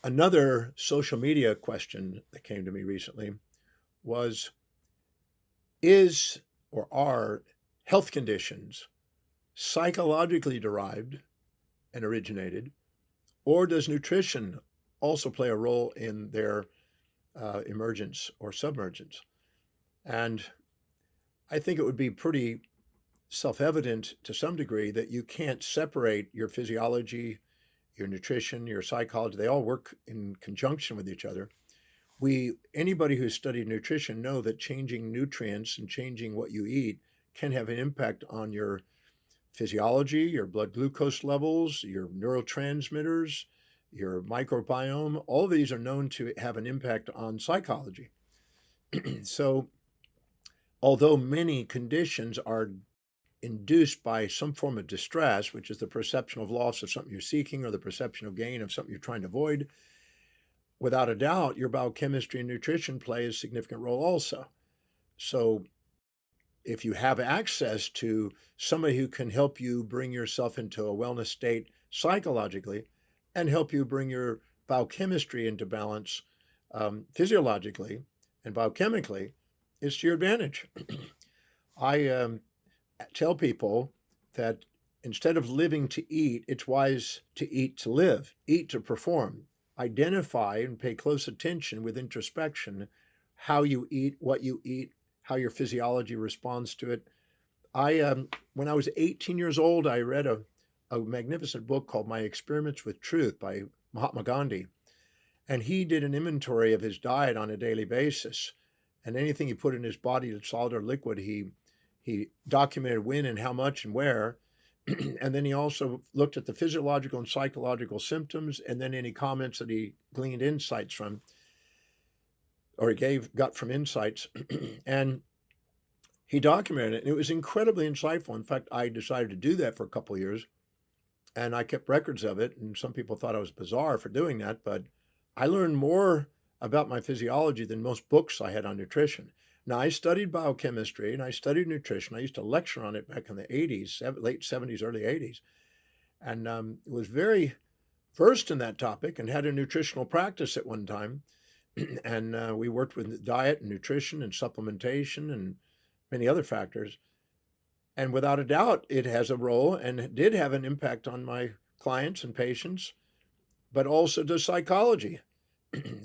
Another social media question that came to me recently was, is or are health conditions psychologically derived and originated, or does nutrition also play a role in their emergence or submergence? And I think it would be pretty self evident to some degree that you can't separate your physiology, your nutrition, your psychology. They all work in conjunction with each other. Anybody who's studied nutrition know that changing nutrients and changing what you eat can have an impact on your physiology, your blood glucose levels, your neurotransmitters, your microbiome. All of these are known to have an impact on psychology. So, although many conditions are induced by some form of distress, which is the perception of loss of something you're seeking or the perception of gain of something you're trying to avoid, without a doubt, your biochemistry and nutrition play a significant role also. So, if you have access to somebody who can help you bring yourself into a wellness state psychologically and help you bring your biochemistry into balance physiologically and biochemically, it's to your advantage. I tell people that instead of living to eat, it's wise to eat to live, eat to perform. Identify and pay close attention with introspection how you eat, what you eat, how your physiology responds to it. When I was 18 years old, I read a magnificent book called My Experiments with Truth by Mahatma Gandhi. And he did an inventory of his diet on a daily basis. And anything he put in his body, solid or liquid, he documented when and how much and where. And then he also looked at the physiological and psychological symptoms, and then any comments that he gleaned insights from, or got from insights. And he documented it, and it was incredibly insightful. In fact, I decided to do that for a couple of years, and I kept records of it. And some people thought I was bizarre for doing that, but I learned more about my physiology than most books I had on nutrition. Now, I studied biochemistry and I studied nutrition. I used to lecture on it back in the 80s, late 70s, early 80s, and was very versed in that topic and had a nutritional practice at one time. And we worked with diet and nutrition and supplementation and many other factors. And without a doubt, it has a role and it did have an impact on my clients and patients, but also does psychology.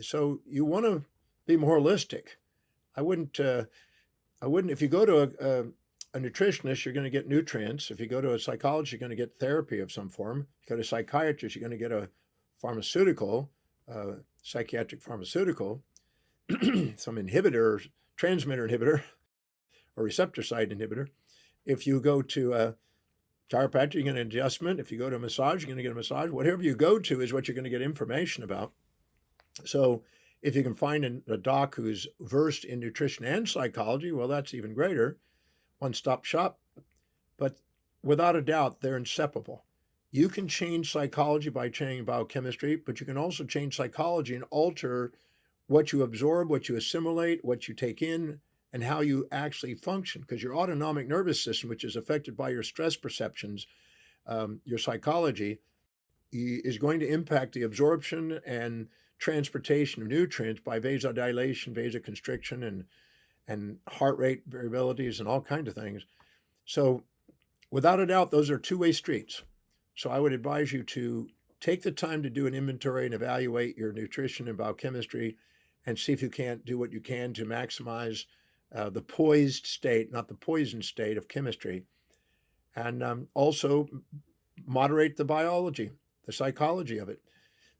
So you want to be more holistic. I wouldn't. If you go to a nutritionist, you're going to get nutrients. If you go to a psychologist, you're going to get therapy of some form. If you go to a psychiatrist, you're going to get a pharmaceutical, psychiatric pharmaceutical, some inhibitor, transmitter inhibitor, or receptor site inhibitor. If you go to a chiropractor, you get an adjustment. If you go to a massage, you're going to get a massage. Whatever you go to is what you're going to get information about. So if you can find a doc who's versed in nutrition and psychology, well, that's even greater. One-stop shop. But without a doubt, they're inseparable. You can change psychology by changing biochemistry, but you can also change psychology and alter what you absorb, what you assimilate, what you take in, and how you actually function. Because your autonomic nervous system, which is affected by your stress perceptions, your psychology, is going to impact the absorption and transportation of nutrients by vasodilation, vasoconstriction, and heart rate variabilities and all kinds of things. So without a doubt, those are two-way streets. So I would advise you to take the time to do an inventory and evaluate your nutrition and biochemistry and see if you can't do what you can to maximize the poised state, not the poisoned state of chemistry. And also moderate the biology, the psychology of it.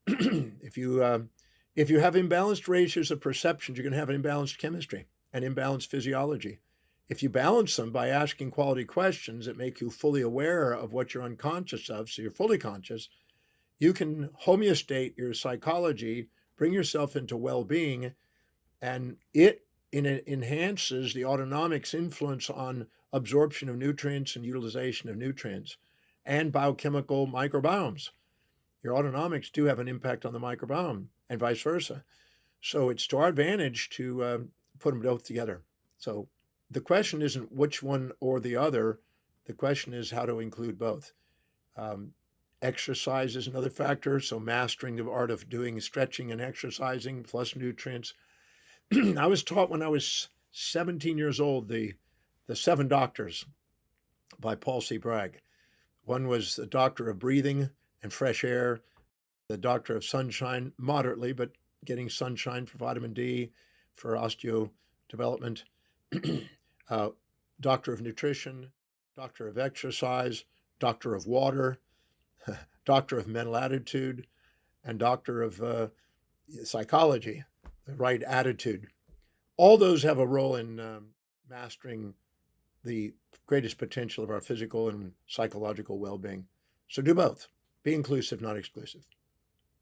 if you have imbalanced ratios of perceptions, you're going to have an imbalanced chemistry and imbalanced physiology. If you balance them by asking quality questions that make you fully aware of what you're unconscious of, so you're fully conscious, you can homeostate your psychology, bring yourself into well-being, and it enhances the autonomics influence on absorption of nutrients and utilization of nutrients and biochemical microbiomes. Your autonomics do have an impact on the microbiome and vice versa. So it's to our advantage to put them both together. So the question isn't which one or the other. The question is how to include both. Um, Exercise is another factor. So mastering the art of doing stretching and exercising plus nutrients. I was taught when I was 17 years old, the Seven Doctors by Paul C. Bragg. One was the doctor of breathing and fresh air, the doctor of sunshine, moderately, but getting sunshine for vitamin D, for osteo development, doctor of nutrition, doctor of exercise, doctor of water, doctor of mental attitude, and doctor of psychology, the right attitude. All those have a role in mastering the greatest potential of our physical and psychological well-being. So do both. Be inclusive, not exclusive.